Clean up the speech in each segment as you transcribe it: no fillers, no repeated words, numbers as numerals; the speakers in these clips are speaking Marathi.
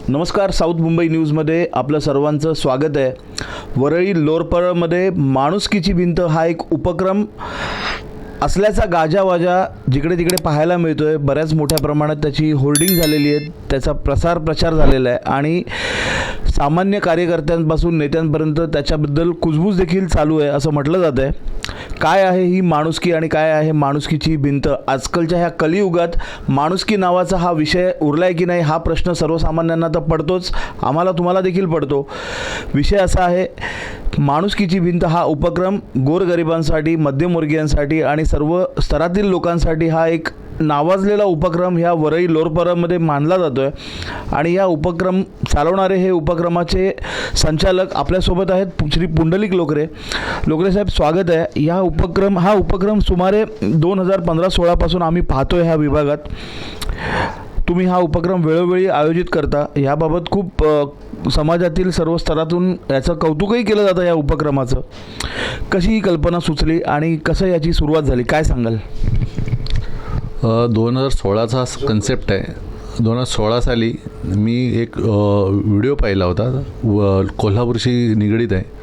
नमस्कार, साऊथ मुंबई न्यूजमध्ये आपलं सर्वांचं स्वागत आहे. वरळी लोरपरमध्ये माणुसकीची भिंत हा एक उपक्रम असल्याचा गाजावाजा जिकडे तिकडे पाहायला मिळतोय. बऱ्याच मोठ्या प्रमाणात त्याची होर्डिंग झालेली आहे, त्याचा प्रचार झालेला आहे आणि सामान्य कार्यकर्त्यांपासून नेत्यांपर्यंत त्याच्याबद्दल कुजबूज देखील चालू आहे असं म्हटलं जातं आहे. काय आहे ही माणुसकी आणि काय आहे माणुसकीची भिंत? आजकालच्या ह्या कलियुगात माणुसकी नावाचा हा विषय उरलाय की नाही हा प्रश्न सर्वसामान्यांना तर पडतोच, आम्हाला तुम्हाला देखील पडतो. विषय असा आहे, माणुसकीची भिंत हा उपक्रम गोरगरिबांसाठी, मध्यमवर्गीयांसाठी आणि सर्व स्तरातील लोकांसाठी हा एक नावाजलेला उपक्रम ह्या वरळी लोरपरामध्ये मानला जातो आहे. आणि या उपक्रम चालवणारे हे उपक्रमाचे संचालक आपल्यासोबत आहेत, श्री पुंडलिक लोकरे. लोकरे साहेब, स्वागत आहे. हा उपक्रम सुमारे 2015-16 पासून आम्ही पाहतोय ह्या विभागात. तुम्ही हा उपक्रम वेळोवेळी आयोजित करता, याबाबत खूप समाजातील सर्व स्तरातून याचं कौतुकही केलं जातं या उपक्रमाचं. कशी ही कल्पना सुचली आणि कसं याची सुरुवात झाली, काय सांगाल? 2016चा कन्सेप्ट आहे. 2016 साली मी एक व्हिडिओ पाहिला होता, कोल्हापूरशी निगडीत आहे.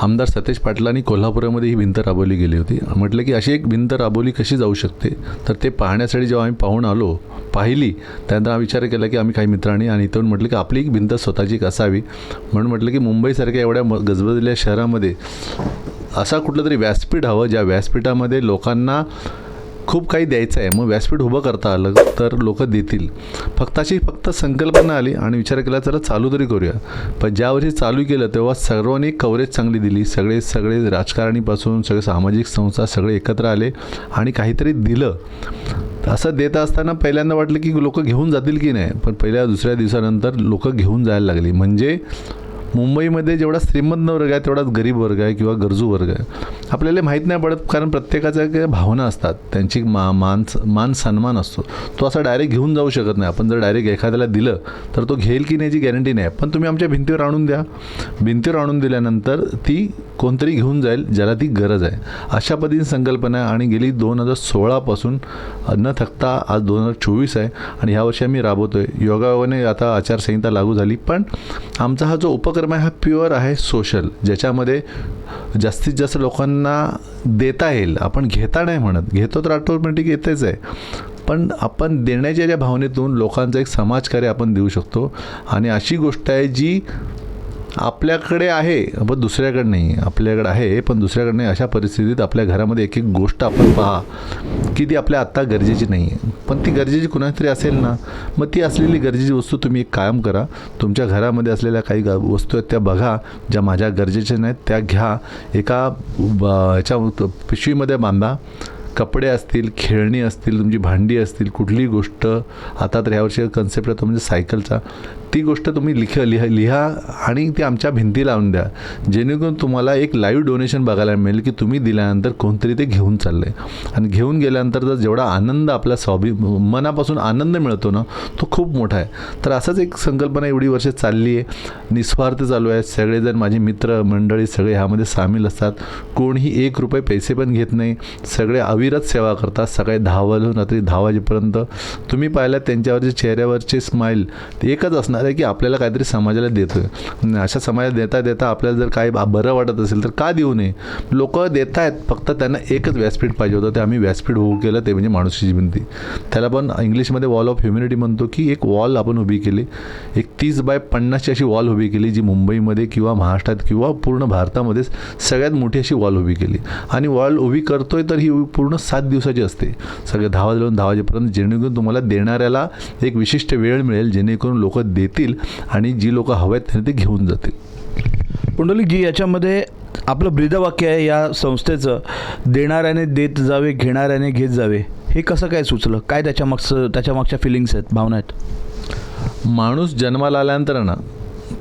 आमदार सतेज पाटलांनी कोल्हापुरामध्ये ही भिंत राबवली गेली होती. म्हटलं की अशी एक भिंत राबवली कशी जाऊ शकते, तर ते पाहण्यासाठी जेव्हा आम्ही पाहिली त्यानंतर आम्ही विचार केला की आम्ही काही मित्रांनी आणि इथून म्हटलं की आपली एक भिंत स्वतःची एक असावी. म्हणून म्हटलं की मुंबईसारख्या एवढ्या गजबजलेल्या शहरामध्ये असा कुठलं तरी व्यासपीठ हवं, ज्या व्यासपीठामध्ये लोकांना खूप काही द्यायचं आहे. मग व्यासपीठ उभं करता आलं तर लोक देतील. फक्त संकल्पना आली आणि विचार केला चला चालू तरी करूया. पण ज्यावर्षी चालू केलं तेव्हा सर्वांनी कव्हरेज चांगली दिली. सगळे राजकारणीपासून सगळे सामाजिक संस्था सगळे एकत्र आले आणि काहीतरी दिलं. असं देत असताना पहिल्यांदा वाटलं की लोक घेऊन जातील की नाही, पण पहिल्या दुसऱ्या दिवसानंतर लोक घेऊन जायला लागली. म्हणजे मुंबईमध्ये जेवढा श्रीमंत वर्ग आहे तेवढाच गरीब वर्ग आहे किंवा गरजू वर्ग आहे. आपल्याला माहीत नाही पडत, कारण प्रत्येकाच्या काही भावना असतात, त्यांची मान सन्मान असतो. तो असा डायरेक्ट घेऊन जाऊ शकत नाही. आपण जर डायरेक्ट एखाद्याला दिलं तर तो घेईल की नाही याची गॅरंटी नाही. पण तुम्ही आमच्या भिंतीवर आणून द्या. भिंतीवर आणून दिल्यानंतर ती कोणतरी घेऊन जाईल ज्याला ती गरज आहे. अशा पद्धतीने संकल्पना आहे आणि गेली 2016 पासून न थकता आज 2024 आहे आणि ह्या वर्षी आम्ही राबवतो आहे. योगायोगाने आता आचारसंहिता लागू झाली, पण आमचा हा जो उपक्रम आहे हा प्युअर आहे सोशल, ज्याच्यामध्ये जास्तीत जास्त लोकांना देता येईल. आपण घेता नाही म्हणत, घेतो तर ऑटोमॅटिक येतेच आहे, पण आपण देण्याच्या ज्या भावनेतून लोकांचं एक समाजकार्य आपण देऊ शकतो. आणि अशी गोष्ट आहे जी आपल्याकडे आहे पण दुसऱ्याकडे नाही, आपल्याकडे आहे पण दुसऱ्याकडे नाही. अशा परिस्थितीत आपल्या घरामध्ये एक गोष्ट आपण पहा की ती आपल्या आत्ता गरजेची नाही आहे, पण ती गरजेची कुणातरी असेल ना. मग ती असलेली गरजेची वस्तू तुम्ही एक कायम करा. तुमच्या घरामध्ये असलेल्या काही वस्तू आहेत त्या बघा, ज्या माझ्या गरजेच्या नाहीत त्या घ्या. एका ह्याच्या पिशवीमध्ये बांधा. कपडे असतील, खेळणी असतील, तुमची भांडी असतील, कुठलीही गोष्ट. आता तर ह्यावर्षी कन्सेप्ट आहे तो म्हणजे सायकलचा. ती गोष्ट तुम्ही लिहा आणि ती आमच्या भिंतीला आणून द्या, जेणेकरून तुम्हाला एक लाईव्ह डोनेशन बघायला मिळेल की तुम्ही दिल्यानंतर कोणतरी ते घेऊन चाललं आहे. आणि घेऊन गेल्यानंतर जर जेवढा आनंद आपल्या मनापासून आनंद मिळतो ना, तो खूप मोठा आहे. तर असंच एक संकल्पना एवढी वर्ष चालली आहे. निस्वार्थ चालू आहे. सगळेजण माझे मित्र मंडळी सगळे ह्यामध्ये सामील असतात. कोणीही 1 रुपये पैसे पण घेत नाही. सगळे अविरत सेवा करतात. सकाळी 10 वाजून रात्री 10 वाजेपर्यंत. तुम्ही पाहिलं त्यांच्यावरचे चेहऱ्यावरचे स्माईल ते एकच असणार आहे की आपल्याला काहीतरी समाजाला देतो आहे. अशा समाजाला देता आपल्याला जर काही बरं वाटत असेल तर का देऊ नये. लोक देत आहेत, फक्त त्यांना एकच व्यासपीठ पाहिजे होतं. ते आम्ही व्यासपीठ उभं केलं, ते म्हणजे माणुसकीची भिंती. त्याला पण इंग्लिशमध्ये वॉल ऑफ ह्युमॅनिटी म्हणतो की एक वॉल आपण उभी केली. एक 30 बाय 50ची अशी वॉल उभी केली, जी मुंबईमध्ये किंवा महाराष्ट्रात किंवा पूर्ण भारतामध्ये सगळ्यात मोठी अशी वॉल उभी केली. आणि वॉल उभी करतोय तर ही पूर्ण 7 दिवसाची असते, सगळे 10 वाजून 10 वाजेपर्यंत, जेणेकरून तुम्हाला देणाऱ्याला एक विशिष्ट वेळ मिळेल, जेणेकरून लोक देतील आणि जी लोक हवे आहेत त्यांनी ते घेऊन जातील. पुंडलिकजी, याच्यामध्ये आपलं ब्रीदवाक्य आहे या संस्थेचं, देणाऱ्याने देत जावे, घेणाऱ्याने घेत जावे. हे कसं काय सुचलं? काय त्याच्या मागच्या फिलिंग्स आहेत, भावना आहेत? माणूस जन्माला आल्यानंतर ना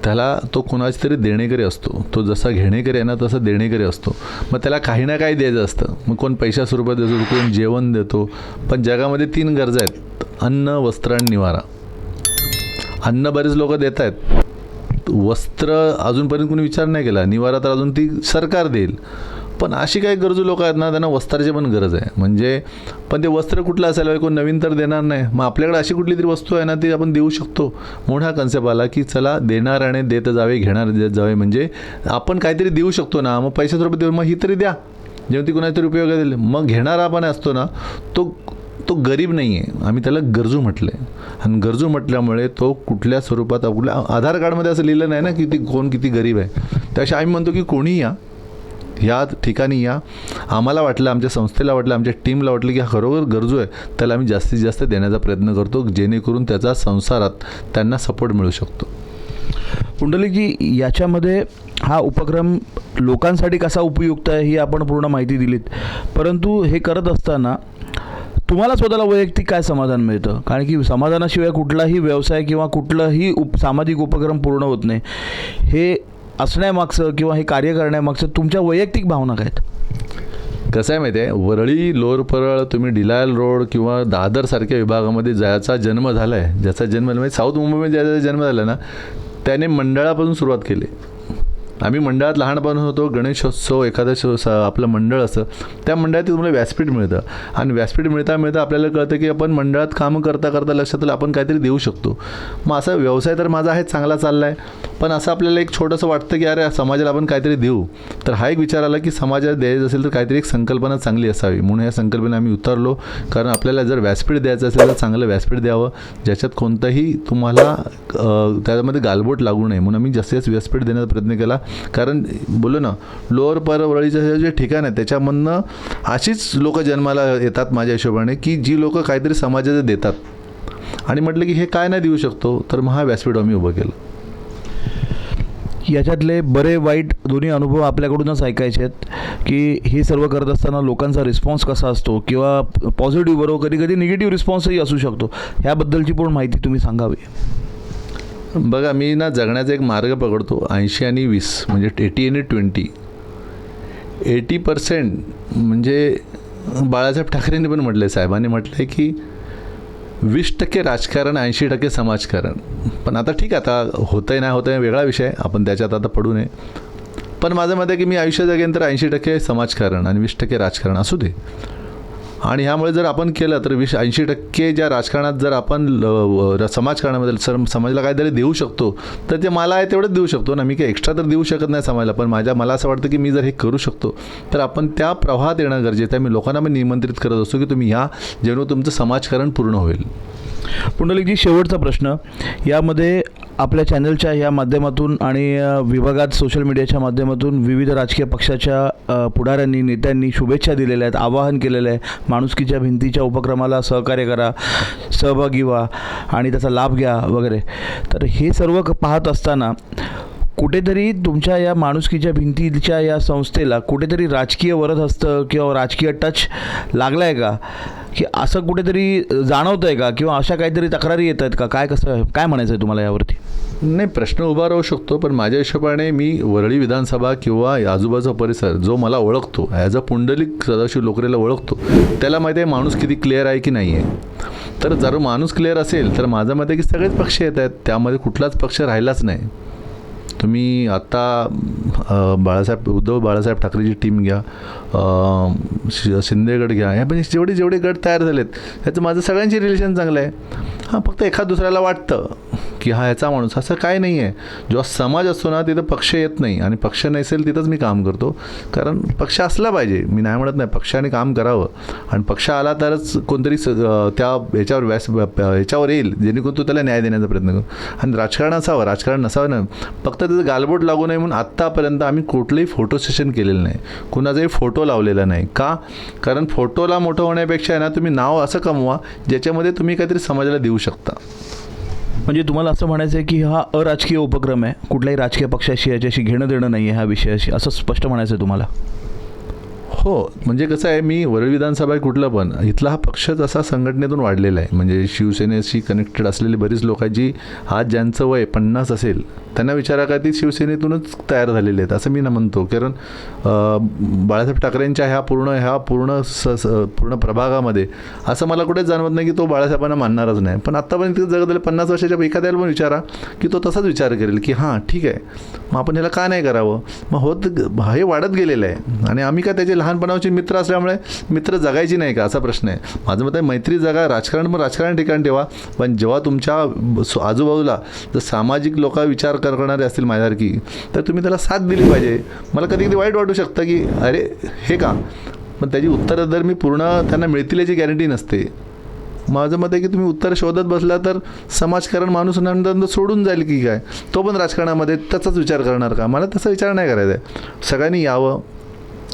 त्याला तो कुणाची तरी देणेकरी असतो. तो जसा घेणेकरी आहे ना तसा देणेकरी असतो. मग त्याला काही ना काही द्यायचं असतं. मग कोण पैशा स्वरूपात देतो, कोण जेवण देतो. पण जगामध्ये 3 गरजा आहेत: अन्न, वस्त्र आणि निवारा. अन्न बरेच लोक देत आहेत, वस्त्र अजूनपर्यंत कोणी विचार नाही केला, निवारा तर अजून ती सरकार देईल. पण अशी काही गरजू लोक आहेत ना, त्यांना वस्त्राची पण गरज आहे. म्हणजे पण ते वस्त्र कुठलं असायला कोण नवीन तर देणार नाही. मग आपल्याकडे अशी कुठली तरी वस्तू आहे ना, ती आपण देऊ शकतो. म्हणून हा कन्सेप्ट आला की चला देणाऱ्याने देत जावे, घेणारे देत जावे. म्हणजे आपण काहीतरी देऊ शकतो ना, मग पैशाचं रुपये देऊ, मग ही तरी द्या जेव्हा ती कुणातरी उपयोग दिले. मग घेणारा आपण असतो ना, तो गरीब नाही आहे, आम्ही त्याला गरजू म्हटलं आहे. आणि गरजू म्हटल्यामुळे तो कुठल्या स्वरूपात आपल्या आधार कार्डमध्ये असं लिहिलं नाही ना की ती कोण किती गरीब आहे. त्याशी आम्ही म्हणतो की कोणी या ठिकाणी या. आम्हाला वाटलं, आमच्या संस्थेला वाटलं, आमच्या टीमला वाटलं की हा खरोखर गरजू आहे, त्याला आम्ही जास्तीत जास्त देण्याचा प्रयत्न करतो, जेणेकरून त्याचा संसारात त्यांना सपोर्ट मिळू शकतो. पुंडलिकजी, याच्यामध्ये हा उपक्रम लोकांसाठी कसा उपयुक्त आहे ही आपण पूर्ण माहिती दिलीत, परंतु हे करत असताना तुम्हाला स्वतःला वैयक्तिक काय समाधान मिळतं? कारण की समाधानाशिवाय कुठलाही व्यवसाय किंवा कुठलाही सामाजिक उपक्रम पूर्ण होत नाही. हे असण्यामागचं किंवा हे कार्य करण्यामागचं तुमच्या वैयक्तिक भावना काय आहेत? कसं आहे माहिती आहे, वरळी, लोरपरळ, तुम्ही डिलायल रोड किंवा दादरसारख्या विभागामध्ये ज्याचा जन्म झाला आहे, ज्याचा जन्म म्हणजे साऊथ मुंबईमध्ये ज्याचा जन्म झाला ना, त्याने मंडळापासून सुरुवात केली. आम्ही मंडळात लहानपण होतो, गणेशोत्सव एखादं आपलं मंडळ असतं, त्या मंडळात तुम्हाला व्यासपीठ मिळतं. आणि व्यासपीठ मिळता आपल्याला कळतं की आपण मंडळात कामं करता करता लक्षात आलं आपण काहीतरी देऊ शकतो. मग असा व्यवसाय तर माझा आहे, चांगला चालला आहे, पण असं आपल्याला एक छोटंसं वाटतं की अरे समाजाला आपण काहीतरी देऊ. तर हा एक विचार आला की समाजाला द्यायचं असेल तर काहीतरी एक संकल्पना चांगली असावी. म्हणून या संकल्पना आम्ही उतरलो. कारण आपल्याला जर व्यासपीठ द्यायचं असेल तर चांगलं व्यासपीठ द्यावं, ज्याच्यात कोणतंही तुम्हाला त्यामध्ये गालबोट लागू नये. म्हणून आम्ही जास्तीत जास्त व्यासपीठ देण्याचा प्रयत्न केला. कारण बोललो ना, लोअर परवळीचं जे ठिकाण आहे त्याच्यामधनं अशीच लोक जन्माला येतात माझ्या हिशोबाने, की जी लोक काहीतरी समाजाला देतात. आणि म्हटलं की हे काय नाही देऊ शकतो, तर मग हा व्यासपीठ आम्ही उभं केलं. याच्यातले बरे वाईट दोन्ही अनुभव आपल्याकडूनच ऐकायचे आहेत की हे सर्व करत असताना लोकांचा रिस्पॉन्स कसा असतो, किंवा पॉझिटिव्ह बरोबर कधी कधी निगेटिव्ह रिस्पॉन्सही असू शकतो. ह्याबद्दलची पूर्ण माहिती तुम्ही सांगावी. बघा, मी ना जगण्याचा एक मार्ग पकडतो, 80 आणि 20 म्हणजे 80 आणि 20. 80% म्हणजे बाळासाहेब ठाकरेंनी पण म्हटलं आहे, साहेबांनी म्हटलं आहे की 20% राजकारण, 80% समाजकारण. पण आता ठीक आहे, आता होतं आहे नाही होतं आहे वेगळा विषय, आपण त्याच्यात आता पडू नये. पण माझं मत आहे की मी आयुष्य जगेन तर 80% समाजकारण आणि 20% राजकारण असू दे. आणि ह्यामुळे जर आपण केलं तर 80% ज्या राजकारणात जर आपण समाजकारणामध्ये समाजाला काहीतरी देऊ शकतो, तर ते मला आहे तेवढंच देऊ शकतो ना. मी काही एक्स्ट्रा तर देऊ शकत नाही समाजाला, पण मला असं वाटतं की मी जर हे करू शकतो तर आपण त्या प्रवाहात येणं गरजेचं आहे. मी लोकांना पण निमंत्रित करत असतो की तुम्ही या, जेणेकरून तुमचं समाजकारण पूर्ण होईल. पुंडलिकजी, शेवटचा प्रश्न. यामध्ये आपल्या चॅनलच्या या माध्यमातून आणि विभागात सोशल मीडियाच्या माध्यमातून विविध राजकीय पक्षाच्या पुढाऱ्यांनी, नेत्यांनी शुभेच्छा दिलेल्या आहेत, आवाहन केलेलं आहे, माणुसकीच्या भिंतीच्या उपक्रमाला सहकार्य करा, सहभागी व्हा आणि त्याचा लाभ घ्या वगैरे. तर हे सर्व पाहत असताना कुठेतरी तुमच्या या माणुसकीच्या भिंतीच्या या संस्थेला कुठेतरी राजकीय वरद हस्त किंवा राजकीय टच लागला आहे का, की असं कुठेतरी जाणवतं आहे का, किंवा अशा काहीतरी तक्रारी येत आहेत का? काय म्हणायचं आहे तुम्हाला यावरती? नाही, प्रश्न उभा राहू शकतो, पण माझ्या हिशोबाने मी वरळी विधानसभा किंवा आजूबाजूचा परिसर जो मला ओळखतो, ॲज अ पुंडलिक सदाशिव लोकरेला ओळखतो, त्याला माहिती आहे माणूस किती क्लिअर आहे की नाही आहे. तर जर माणूस क्लिअर असेल तर माझं मत आहे की सगळेच पक्ष येत आहेत, त्यामध्ये कुठलाच पक्ष राहिलाच नाही. तुम्ही आत्ता उद्धव बाळासाहेब ठाकरेची टीम घ्या, शिंदे गट घ्या, ह्यापैकी जेवढे गट तयार झालेत ह्याचं माझं सगळ्यांची रिलेशन चांगलं आहे. हां, फक्त एखाद दुसऱ्याला वाटतं की हा ह्याचा माणूस, असं काय नाही आहे. जेव्हा समाज असतो ना तिथं पक्ष येत नाही, आणि पक्ष नसेल तिथंच मी काम करतो. कारण पक्ष असला पाहिजे, मी नाही म्हणत नाही, पक्षाने काम करावं, आणि पक्ष आला तरच कोणतरी त्या ह्याच्यावर येईल जेणेकरून तो त्याला न्याय देण्याचा प्रयत्न करू. आणि राजकारण असावं, राजकारण नसावं ना, फक्त त्याचं गालबोट लागू नये म्हणून आत्तापर्यंत आम्ही कुठलंही फोटो सेशन केलेलं नाही, कुणाचाही फोटो लावलेला नाही. का? कारण फोटोला मोठं होण्यापेक्षा आहे ना, तुम्ही नाव असं कमवा ज्याच्यामध्ये तुम्ही काहीतरी समाजाला देऊ शकता. म्हणजे तुम्हाला असं म्हणायचं आहे की हा अराजकीय उपक्रम आहे, कुठल्याही राजकीय पक्षाशी याच्याशी घेणं देणं नाही आहे ह्या विषयाशी, असं स्पष्ट म्हणायचं आहे तुम्हाला? हो, म्हणजे कसं आहे, मी वरळी विधानसभा आहे कुठलं पण, इथला हा पक्षच असा संघटनेतून वाढलेला आहे. म्हणजे शिवसेनेशी कनेक्टेड असलेली बरीच लोक आहेत, जी आज ज्यांचं वय 50 असेल त्यांना विचारा का ती शिवसेनेतूनच तयार झालेले आहेत असं मी म्हणतो. कारण बाळासाहेब ठाकरेंच्या ह्या पूर्ण प्रभागामध्ये असं मला कुठेच जाणवत नाही की तो बाळासाहेबांना मानणारच नाही. पण आत्तापर्यंत जगत 50 वर्षाच्या एखाद्याला पण विचारा की तो तसाच विचार करेल की हां ठीक आहे, मग आपण ह्याला का नाही करावं. मग हे वाढत गेलेलं आहे. आणि आम्ही का त्याचे लहानपणाचे मित्र असल्यामुळे मित्र जगायची नाही का असा प्रश्न आहे. माझं मत आहे मैत्री जगा, राजकारण पण राजकारण ठिकाण ठेवा. पण जेव्हा तुमच्या आजूबाजूला जर सामाजिक लोक विचार करणारे असतील माझ्यासारखी, तर तुम्ही त्याला साथ दिली पाहिजे. मला कधी कधी वाईट वाटू शकतं की अरे हे का, पण त्याची उत्तरं जर मी पूर्ण त्यांना मिळतील याची गॅरंटी नसते. माझं मत आहे की तुम्ही उत्तर शोधत बसला तर समाजकारण माणूस नंतर सोडून जाईल की काय, तो पण राजकारणामध्ये त्याचाच विचार करणार का. मला तसा विचार नाही करायचा आहे. सगळ्यांनी यावं,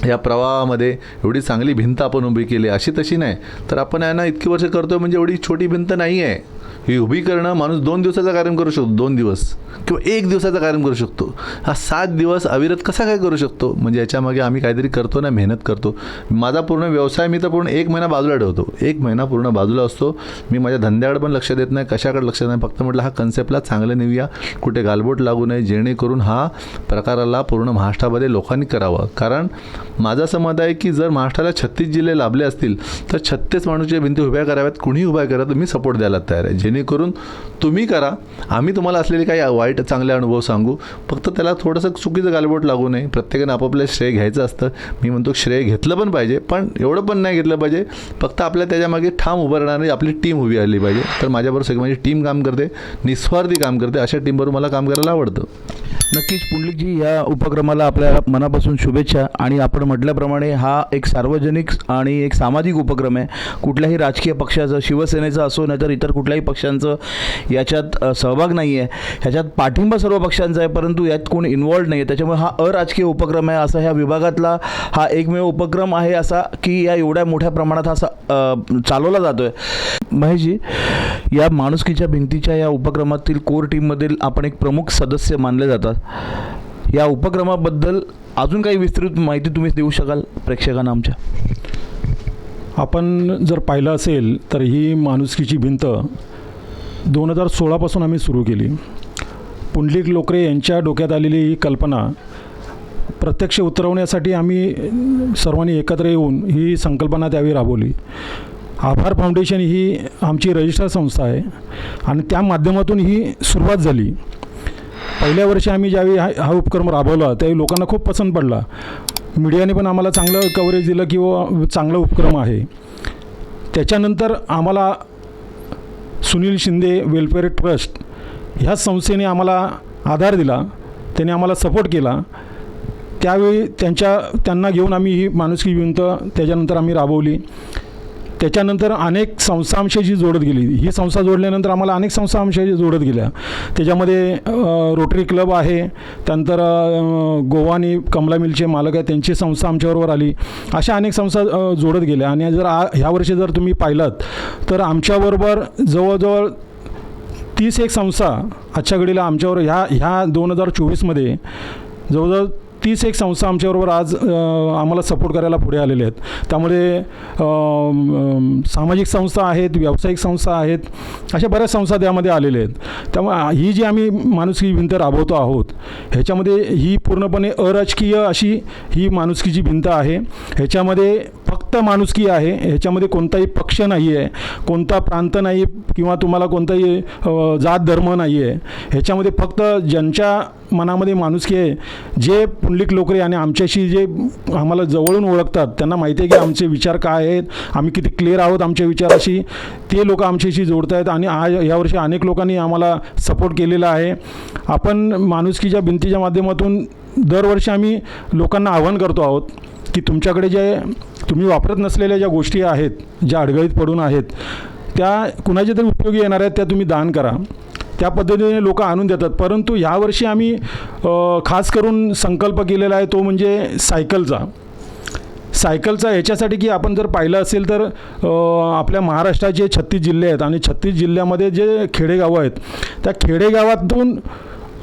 या प्रवाहामध्ये एवढी चांगली भिंत आपण उभी केली अशी तशी नाही, तर आपण यांना इतकी वर्ष करतो म्हणजे एवढी छोटी भिंत नाही आहे. ही उभी करणं माणूस 2 दिवसाचा कार्यक्रम करू शकतो, 2 दिवस किंवा 1 दिवसाचा कार्यक्रम करू शकतो. हा 7 दिवस अविरत कसा काय करू शकतो. म्हणजे याच्यामागे आम्ही काहीतरी करतो ना, मेहनत करतो. माझा पूर्ण व्यवसाय मी तर पूर्ण 1 महिना बाजूला ठेवतो, 1 महिना पूर्ण बाजूला असतो. मी माझ्या धंद्याकडे पण लक्ष देत नाही, कशाकडे लक्ष नाही. फक्त म्हटलं हा कन्सेप्टला चांगलं नेऊया, कुठे गालबोट लागू नये, जेणेकरून हा प्रकाराला पूर्ण महाराष्ट्रामध्ये लोकांनी करावं. कारण माझं असं मत आहे की जर महाराष्ट्राला 36 जिल्हे लाभले असतील तर 36 माणूसच्या भिंती उभ्या कराव्यात. कुणीही उभ्या करा तर मी सपोर्ट द्यायला तयार आहे. जेणेकरून तुम्ही करा, आम्ही तुम्हाला असलेले काही वाईट चांगले अनुभव सांगू. फक्त त्याला थोडंसं चुकीचं गालबोट लागू नये. प्रत्येकाने आपापलं श्रेय घ्यायचं असतं. मी म्हणतो श्रेय घेतलं पण पाहिजे, पण एवढं पण नाही घेतलं पाहिजे. फक्त आपल्या त्याच्यामागे ठाम उभं राहणारी आपली टीम उभी आली पाहिजे. तर माझ्याबरोबर सगळी माझी टीम काम करते, निस्वार्थी काम करते. अशा टीमबरोबर मला काम करायला आवडतं. नक्कीच पुंडलिकजी, या उपक्रमाला आपल्या मनापासून शुभेच्छा. आणि आपण म्हटल्याप्रमाणे हा एक सार्वजनिक आणि एक सामाजिक उपक्रम आहे. कुठल्याही राजकीय पक्षाचं, शिवसेनेचं असो नाही तर इतर कुठल्याही पक्षांचं याच्यात सहभाग नाही आहे. ह्याच्यात पाठिंबा सर्व पक्षांचा आहे, परंतु यात कोणी इन्वॉल्ड नाही आहे. त्याच्यामुळे हा अराजकीय उपक्रम आहे. असा ह्या विभागातला हा एकमेव उपक्रम आहे असा की या एवढ्या मोठ्या प्रमाणात हा चालवला जातो आहे. महेशजी, या माणुसकीच्या भिंतीच्या या उपक्रमातील कोर टीममधील आपण एक प्रमुख सदस्य मानले जातात. या उपक्रमाबद्दल अजून काही विस्तृत माहिती तुम्ही देऊ शकाल प्रेक्षकांना आमच्या? आपण जर पाहिलं असेल तर ही माणुसकीची भिंत 2016पासून आम्ही सुरू केली. पुंडलिक लोकरे यांच्या डोक्यात आलेली ही कल्पना प्रत्यक्ष उतरवण्यासाठी आम्ही सर्वांनी एकत्र येऊन ही संकल्पना त्यावेळी राबवली. आभार फाउंडेशन ही आमची रजिस्टर संस्था आहे आणि त्या माध्यमातून ही सुरुवात झाली. पहिल्या वर्षी आम्ही ज्यावेळी हा उपक्रम राबवला त्यावेळी लोकांना खूप पसंत पडला. मीडियाने पण आम्हाला चांगलं कव्हरेज दिलं की चांगला उपक्रम आहे. त्याच्यानंतर आम्हाला सुनील शिंदे वेलफेअर ट्रस्ट ह्या संस्थेने आम्हाला आधार दिला, त्याने आम्हाला सपोर्ट केला. त्यावेळी त्यांना घेऊन आम्ही ही माणुसकी भिंत त्याच्यानंतर आम्ही राबवली. त्याच्यानंतर अनेक संस्था आमच्याशी जोडत गेली. ही संस्था जोडल्यानंतर आम्हाला अनेक संस्था आमच्याशी जोडत गेल्या. त्याच्यामध्ये रोटरी क्लब आहे, त्यानंतर गोवानी कमला मिलचे मालक आहेत त्यांची संस्था आमच्याबरोबर आली. अशा अनेक संस्था जोडत गेल्या. आणि जर ह्या वर्षी जर तुम्ही पाहिलात तर आमच्याबरोबर जवळजवळ 31 संस्था आजच्या घडीला आमच्यावर ह्या 2024मध्ये जवळजवळ 31 संस्था आमच्याबरोबर आज आम्हाला सपोर्ट करायला पुढे आलेले आहेत. त्यामुळे सामाजिक संस्था आहेत, व्यावसायिक संस्था आहेत, अशा बऱ्याच संस्था त्यामध्ये आलेल्या आहेत. त्यामुळे ही जी आम्ही माणुसकी भिंत राबवतो आहोत ह्याच्यामध्ये ही पूर्णपणे अराजकीय अशी ही माणुसकीची भिंत आहे. ह्याच्यामध्ये फक्त माणुसकी आहे. ह्याच्यामध्ये कोणताही पक्ष नाही आहे, कोणता प्रांत नाही किंवा तुम्हाला कोणताही जात धर्म नाही आहे. ह्याच्यामध्ये फक्त ज्यांच्या मनामध्ये माणुसकी आहे, जे पुंडलिक लोकरे आणि आमच्याशी जे आम्हाला जवळून ओळखतात त्यांना माहिती आहे की आमचे विचार काय आहेत, आम्ही किती क्लिअर आहोत आमच्या विचाराशी, ते लोक आमच्याशी जोडत आहेत. आणि आज यावर्षी अनेक लोकांनी आम्हाला सपोर्ट केलेला आहे. आपण माणुसकीच्या भिंतीच्या माध्यमातून दरवर्षी आम्ही लोकांना आवाहन करतो आहोत की तुमच्याकडे जे तुम्ही वापरत नसलेल्या ज्या गोष्टी आहेत, ज्या अडगळीत पडून आहेत, त्या कुणाच्या तरी उपयोगी येणार आहेत, त्या तुम्ही दान करा. त्या पद्धतीने लोक आणून देतात. परंतु ह्यावर्षी आम्ही खास करून संकल्प केलेला आहे तो म्हणजे सायकलचा ह्याच्यासाठी की आपण जर पाहिलं असेल तर आपल्या महाराष्ट्राचे 36 जिल्हे आहेत आणि 36 जिल्ह्यामध्ये जे खेडेगावं आहेत त्या खेडेगावातून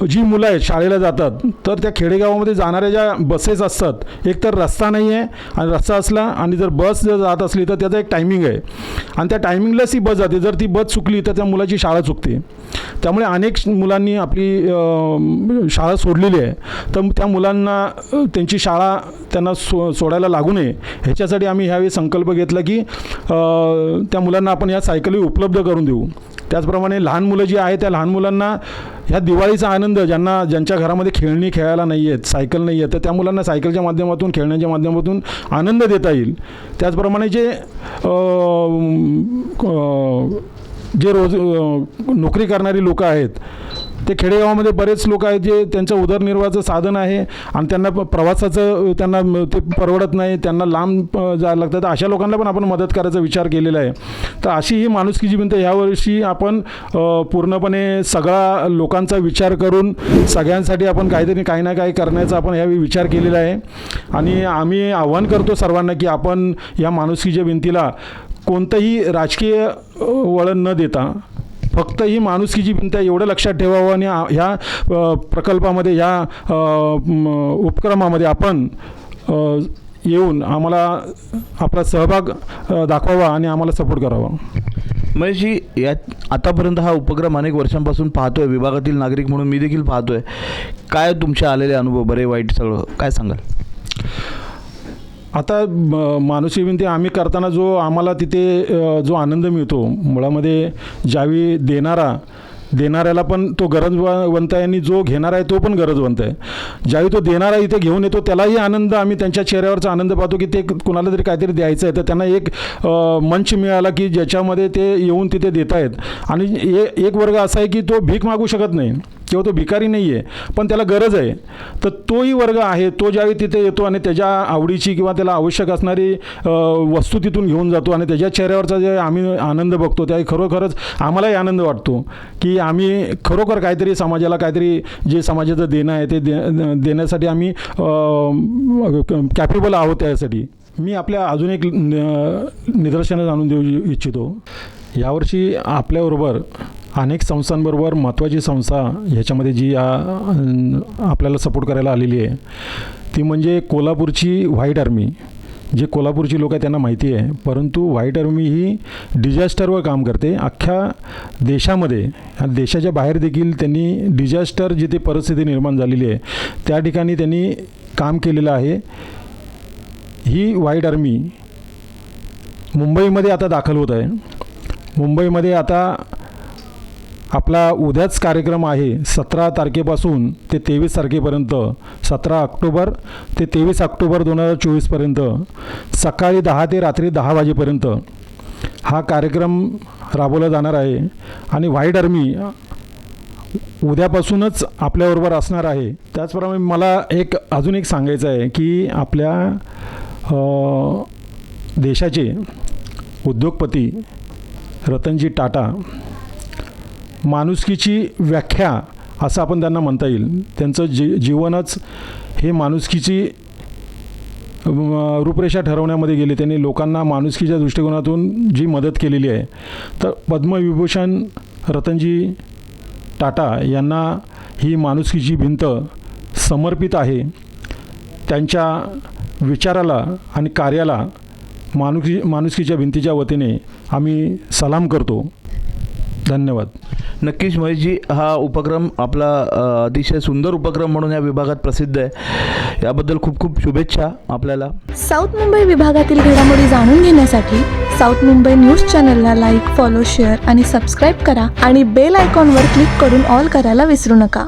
जी मुलं आहेत शाळेला जातात, तर त्या खेडेगावामध्ये जाणाऱ्या ज्या बसेस असतात, एक तर रस्ता नाही आहे, आणि रस्ता असला आणि जर बस जर जात असली तर त्याचा एक टायमिंग आहे, आणि त्या टायमिंगलाच ती बस जाते. जर ती बस चुकली तर त्या मुलाची शाळा चुकते. त्यामुळे अनेक मुलांनी आपली शाळा सोडलेली आहे. तर त्या मुलांना त्यांची शाळा त्यांना सोडायला लागू नये ह्याच्यासाठी आम्ही ह्यावेळी संकल्प घेतला की त्या मुलांना आपण ह्या सायकली उपलब्ध करून देऊ. त्याचप्रमाणे लहान मुलं जी आहेत त्या लहान मुलांना ह्या दिवाळीचा आनंद ज्यांच्या घरामध्ये खेळणी खेळायला नाही आहेत, सायकल नाही आहे, तर त्या मुलांना सायकलच्या माध्यमातून, खेळण्याच्या माध्यमातून आनंद देता येईल. त्याचप्रमाणे जे रोज नोकरी करणारी लोकं आहेत, ते खेडेगावामध्ये बरेच लोक आहेत जे त्यांचं उदरनिर्वाहाचं साधन आहे आणि त्यांना प्रवासाचं त्यांना ते परवडत नाही, त्यांना लांब जायला लागतं. तर अशा लोकांना पण आपण मदत करायचा विचार केलेला आहे. तर अशी ही माणुसकीची भिंत ह्यावर्षी आपण पूर्णपणे सगळा लोकांचा विचार करून सगळ्यांसाठी आपण काही ना काही करण्याचा आपण ह्यावेळी विचार केलेला आहे. आणि आम्ही आव्हान करतो सर्वांना की आपण या माणुसकीच्या भिंतीला कोणतंही राजकीय वळण न देता फक्त ही माणुसकीची भिंत एवढं लक्षात ठेवावं आणि ह्या प्रकल्पामध्ये, ह्या उपक्रमामध्ये आपण येऊन आम्हाला आपला सहभाग दाखवावा आणि आम्हाला सपोर्ट करावा. महेशजी, आतापर्यंत हा उपक्रम अनेक वर्षांपासून पाहतोय, विभागातील नागरिक म्हणून मी देखील पाहतोय. काय तुमचे आलेले अनुभव, बरे वाईट सगळं काय सांगाल? आता माणुसकी भिंती आम्ही करताना जो आम्हाला तिथे जो आनंद मिळतो, मुळामध्ये ज्यावेळी देणाऱ्याला पण तो गरजवंत आहे आणि जो घेणारा आहे तो पण गरजवंत आहे. ज्यावेळी तो देणारा इथे घेऊन येतो त्यालाही आनंद, आम्ही त्यांच्या चेहऱ्यावरचा आनंद पाहतो की ते कुणाला तरी काहीतरी द्यायचं आहे, तर त्यांना एक मंच मिळाला की ज्याच्यामध्ये ते येऊन तिथे देत आहेत. आणि एक वर्ग असा आहे की तो भीक मागू शकत नाही किंवा तो भिकारी नाही आहे, पण त्याला गरज आहे. तर तोही वर्ग आहे, तो ज्यावेळी तिथे येतो आणि त्याच्या आवडीची किंवा त्याला आवश्यक असणारी वस्तू तिथून घेऊन जातो आणि त्याच्या चेहऱ्यावरचा जे आम्ही आनंद बघतो त्याही खरोखरच आम्हालाही आनंद वाटतो की आम्ही खरोखर काहीतरी समाजाला, काहीतरी जे समाजाचं देणं आहे ते देण्यासाठी आम्ही कॅपेबल आहोत. त्यासाठी मी आपल्या अजून एक निदर्शनं आणून देऊ इच्छितो. यावर्षी आपल्याबरोबर अनेक संस्थांबरोबर महत्त्वाची संस्था ह्याच्यामध्ये जी आपल्याला सपोर्ट करायला आलेली आहे ती म्हणजे कोल्हापूरची व्हाईट आर्मी. जे कोल्हापूरची लोक आहेत त्यांना माहिती आहे, परंतु व्हाईट आर्मी ही डिझास्टरवर काम करते अख्ख्या देशामध्ये. देशाच्या बाहेर देखील त्यांनी डिझास्टर जिथे परिस्थिती निर्माण झालेली आहे त्या ठिकाणी त्यांनी काम केलेलं आहे. ही व्हाईट आर्मी मुंबईमध्ये आता दाखल होत आहे. मुंबईमध्ये आता आपला उद्याच कार्यक्रम आहे 17 तारखेपासून ते 23 तारखेपर्यंत, 17 ऑक्टोबर ते 23 ऑक्टोबर 2024पर्यंत सकाळी 10 ते रात्री 10 वाजेपर्यंत हा कार्यक्रम राबवला जाणार आहे. आणि व्हाईट आर्मी उद्यापासूनच आपल्याबरोबर असणार आहे. त्याचप्रमाणे मला अजून एक सांगायचं आहे की आपल्या देशाचे उद्योगपती रतनजी टाटा, माणुसकीची व्याख्या असं आपण त्यांना म्हणता येईल. त्यांचं जीवनच हे माणुसकीची रूपरेषा ठरवण्यामध्ये गेले. त्यांनी लोकांना माणुसकीच्या दृष्टिकोनातून जी मदत केलेली आहे, तर पद्मविभूषण रतनजी टाटा यांना ही माणुसकीची भिंत समर्पित आहे. त्यांच्या विचाराला आणि कार्याला माणुसकीच्या भिंतीच्या वतीने आम्ही सलाम करतो. धन्यवाद. नक्कीच महेशजी, हा उपक्रम आपला अतिशय सुंदर उपक्रम म्हणून या विभागात प्रसिद्ध आहे. याबद्दल खूप खूप शुभेच्छा आपल्याला. साऊथ मुंबई विभागातील घडामोडी जाणून घेण्यासाठी साऊथ मुंबई न्यूज चॅनलला लाईक, फॉलो, शेअर आणि सबस्क्राईब करा आणि बेल आयकॉनवर क्लिक करून ऑल करायला विसरू नका.